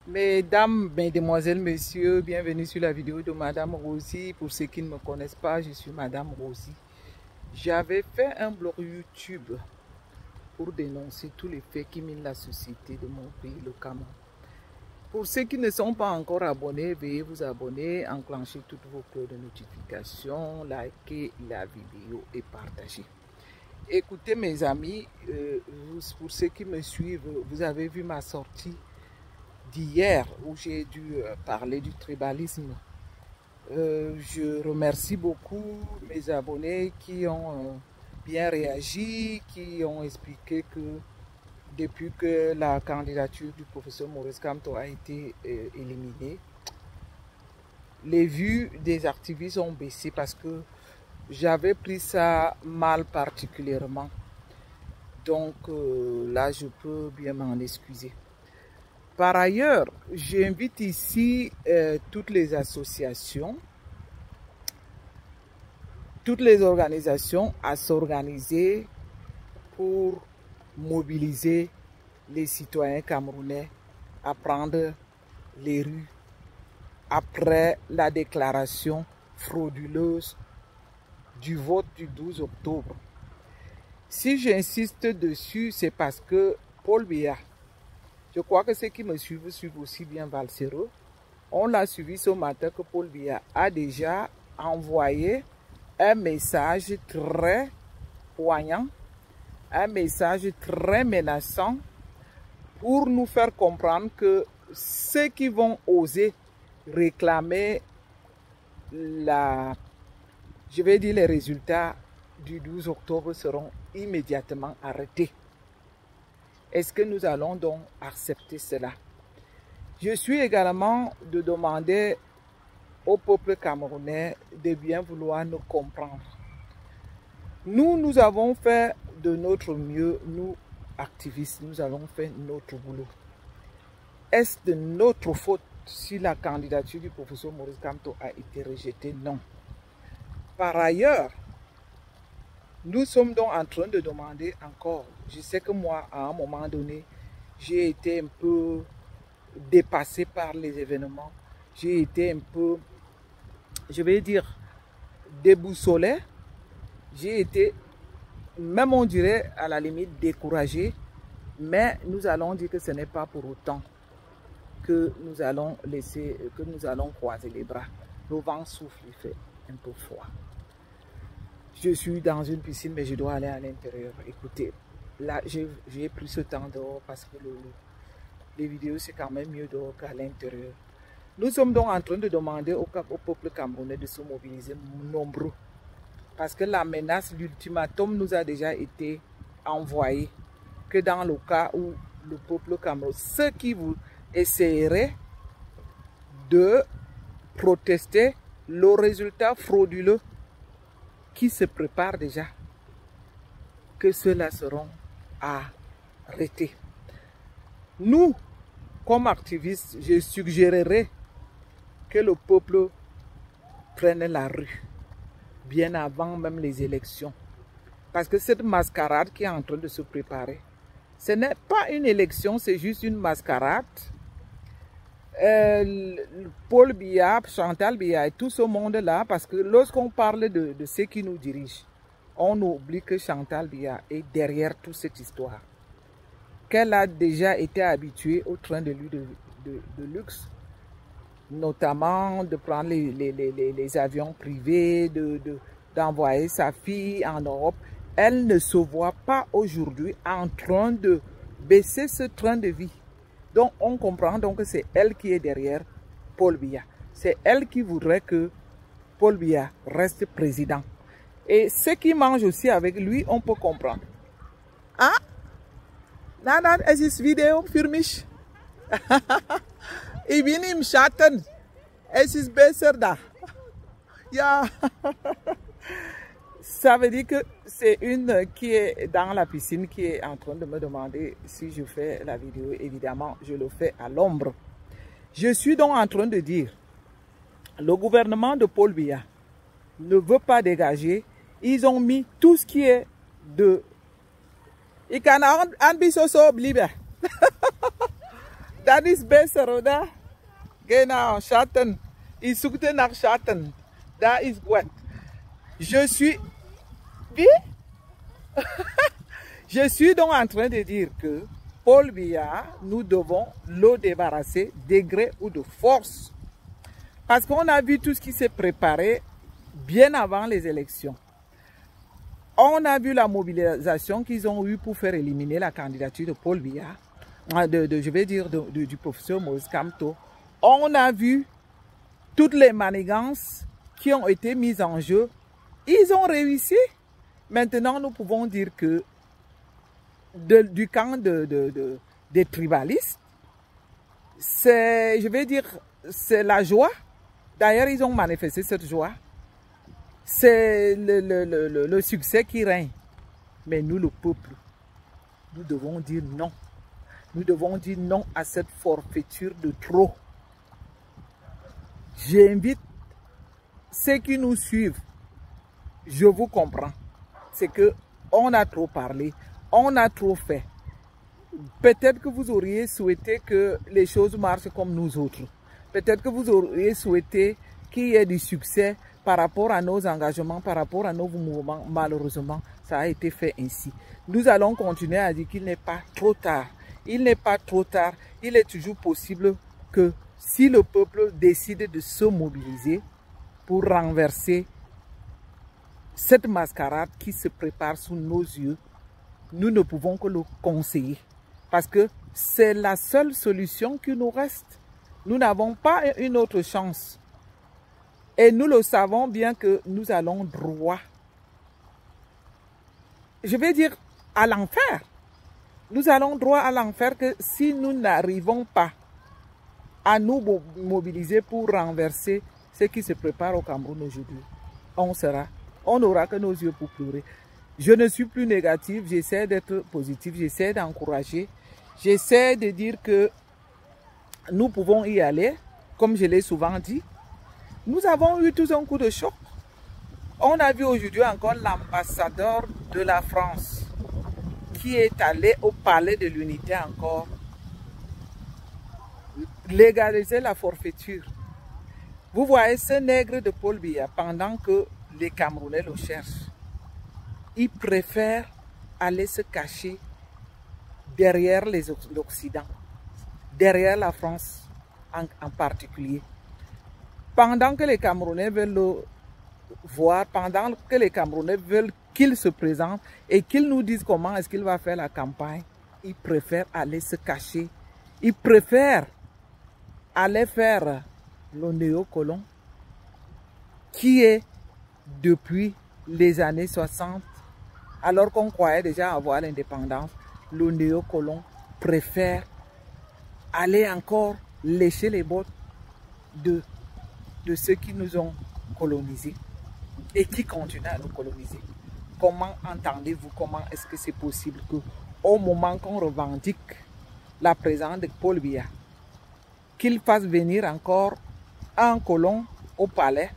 Mesdames, mesdemoiselles, messieurs, bienvenue sur la vidéo de Madame Rosie. Pour ceux qui ne me connaissent pas, je suis Madame Rosie. J'avais fait un blog YouTube pour dénoncer tous les faits qui minent la société de mon pays, le Cameroun. Pour ceux qui ne sont pas encore abonnés, veuillez vous abonner, enclencher toutes vos cloches de notification, liker la vidéo et partager. Écoutez mes amis, pour ceux qui me suivent, vous avez vu ma sortie d'hier où j'ai dû parler du tribalisme. Je remercie beaucoup mes abonnés qui ont bien réagi, qui ont expliqué que depuis que la candidature du professeur Maurice Kamto a été éliminée, les vues des activistes ont baissé parce que j'avais pris ça mal particulièrement. Donc là, je peux bien m'en excuser. Par ailleurs, j'invite ici toutes les associations, toutes les organisations à s'organiser pour mobiliser les citoyens camerounais à prendre les rues après la déclaration frauduleuse du vote du 12 octobre. Si j'insiste dessus, c'est parce que Paul Biya, je crois que ceux qui me suivent aussi bien Valsero. On l'a suivi ce matin que Paul Biya a déjà envoyé un message très poignant, un message très menaçant pour nous faire comprendre que ceux qui vont oser réclamer les résultats du 12 octobre seront immédiatement arrêtés. Est-ce que nous allons donc accepter cela? Je suis également de demander au peuple camerounais de bien vouloir nous comprendre. Nous avons fait de notre mieux, nous activistes, nous avons fait notre boulot. Est-ce de notre faute si la candidature du professeur Maurice Kamto a été rejetée? Non. Par ailleurs, nous sommes donc en train de demander encore. Je sais que moi, à un moment donné, j'ai été un peu dépassé par les événements. J'ai été un peu, je vais dire, déboussolé. J'ai été, même on dirait, à la limite découragé. Mais nous allons dire que ce n'est pas pour autant que nous allons croiser les bras. Le vent souffle, il fait un peu froid. Je suis dans une piscine, mais je dois aller à l'intérieur. Écoutez, là, j'ai pris ce temps dehors parce que les vidéos, c'est quand même mieux dehors qu'à l'intérieur. Nous sommes donc en train de demander au peuple camerounais de se mobiliser nombreux. Parce que la menace, l'ultimatum nous a déjà été envoyé. Que dans le cas où le peuple camerounais, ceux qui vous essaieraient de protester le résultat frauduleux qui se prépare déjà, que ceux-là seront arrêtés. Nous, comme activistes, je suggérerais que le peuple prenne la rue, bien avant même les élections. Parce que cette mascarade qui est en train de se préparer, ce n'est pas une élection, c'est juste une mascarade. Paul Biya, Chantal Biya et tout ce monde-là, parce que lorsqu'on parle de ceux qui nous dirigent, on oublie que Chantal Biya est derrière toute cette histoire. Qu'elle a déjà été habituée au train de luxe, notamment de prendre les avions privés, d'envoyer sa fille en Europe. Elle ne se voit pas aujourd'hui en train de baisser ce train de vie. Donc, on comprend donc que c'est elle qui est derrière Paul Biya. C'est elle qui voudrait que Paul Biya reste président. Et ceux qui mangent aussi avec lui, on peut comprendre. Ah? Nanan, es ist Video für mich. Ich bin im Schatten. Es ist besser da. Ja. Ça veut dire que c'est une qui est dans la piscine qui est en train de me demander si je fais la vidéo. Évidemment, je le fais à l'ombre. Je suis donc en train de dire, le gouvernement de Paul Biya ne veut pas dégager. Ils ont mis tout ce qui est de... Dat is besser, oder? Genau, Schatten. Ich suchte nach Schatten. Da ist gut. Je suis... Wie? Je suis donc en train de dire que Paul Biya, nous devons le débarrasser de gré ou de force. Parce qu'on a vu tout ce qui s'est préparé bien avant les élections. On a vu la mobilisation qu'ils ont eue pour faire éliminer la candidature de Paul Biya, je vais dire du professeur Moïse Kamto. On a vu toutes les manigances qui ont été mises en jeu. Ils ont réussi. Maintenant, nous pouvons dire que du camp des tribalistes, c'est, je vais dire, c'est la joie. D'ailleurs, ils ont manifesté cette joie. C'est le succès qui règne. Mais nous, le peuple, nous devons dire non. Nous devons dire non à cette forfaiture de trop. J'invite ceux qui nous suivent. Je vous comprends. C'est que on a trop parlé, on a trop fait. Peut-être que vous auriez souhaité que les choses marchent comme nous autres. Peut-être que vous auriez souhaité qu'il y ait du succès par rapport à nos engagements, par rapport à nos mouvements. Malheureusement, ça a été fait ainsi. Nous allons continuer à dire qu'il n'est pas trop tard. Il n'est pas trop tard. Il est toujours possible que si le peuple décide de se mobiliser pour renverser cette mascarade qui se prépare sous nos yeux, nous ne pouvons que le conseiller. Parce que c'est la seule solution qui nous reste. Nous n'avons pas une autre chance. Et nous le savons bien que nous allons droit, je vais dire, à l'enfer. Nous allons droit à l'enfer que si nous n'arrivons pas à nous mobiliser pour renverser ce qui se prépare au Cameroun aujourd'hui, on n'aura que nos yeux pour pleurer. Je ne suis plus négatif, j'essaie d'être positif, j'essaie d'encourager, j'essaie de dire que nous pouvons y aller, comme je l'ai souvent dit. Nous avons eu tous un coup de choc. On a vu aujourd'hui encore l'ambassadeur de la France qui est allé au palais de l'unité encore légaliser la forfaiture. Vous voyez ce nègre de Paul Biya, pendant que les Camerounais le cherchent, il préfère aller se cacher derrière l'Occident, derrière la France en particulier. Pendant que les Camerounais veulent le voir, pendant que les Camerounais veulent qu'il se présente et qu'il nous dise comment est-ce qu'il va faire la campagne, il préfère aller se cacher. Il préfère aller faire le néocolon qui est depuis les années 60, alors qu'on croyait déjà avoir l'indépendance, le néocolon préfère aller encore lécher les bottes de ceux qui nous ont colonisés et qui continuent à nous coloniser. Comment entendez-vous, comment est-ce que c'est possible que au moment qu'on revendique la présence de Paul Biya, qu'il fasse venir encore un colon au palais?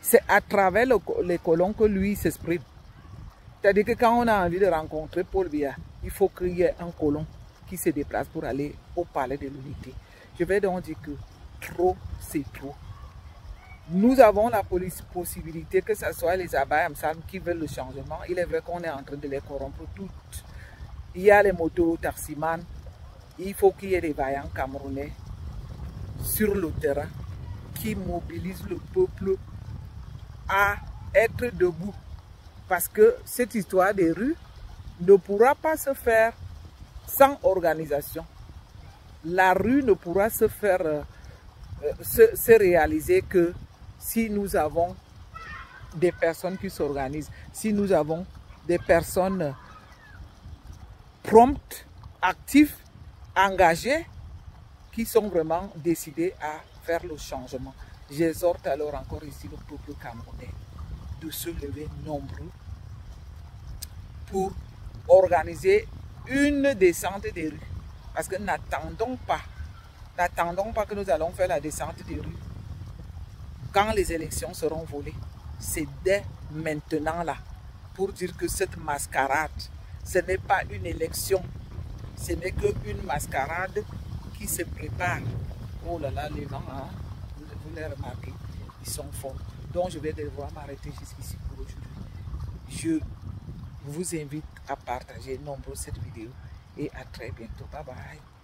C'est à travers les colons que lui s'exprime. C'est-à-dire que quand on a envie de rencontrer Paul Biya, il faut qu'il y ait un colon qui se déplace pour aller au palais de l'unité. Je vais donc dire que trop, c'est trop. Nous avons la possibilité que ce soit les Abba Amsam qui veulent le changement. Il est vrai qu'on est en train de les corrompre toutes. Il y a les motos taximan. Il faut qu'il y ait des vaillants camerounais sur le terrain qui mobilisent le peuple à être debout. Parce que cette histoire des rues ne pourra pas se faire sans organisation. La rue ne pourra se faire, se réaliser que si nous avons des personnes qui s'organisent, si nous avons des personnes promptes, actives, engagées, qui sont vraiment décidées à faire le changement. J'exhorte alors encore ici le peuple camerounais de se lever nombreux pour organiser une descente des rues. Parce que n'attendons pas que nous allons faire la descente des rues quand les élections seront volées. C'est dès maintenant là, pour dire que cette mascarade, ce n'est pas une élection, ce n'est qu'une mascarade qui se préparent. Oh là là, les gens, hein, vous les remarquez, ils sont forts. Donc je vais devoir m'arrêter jusqu'ici pour aujourd'hui. Je vous invite à partager nombreux cette vidéo et à très bientôt. Bye bye.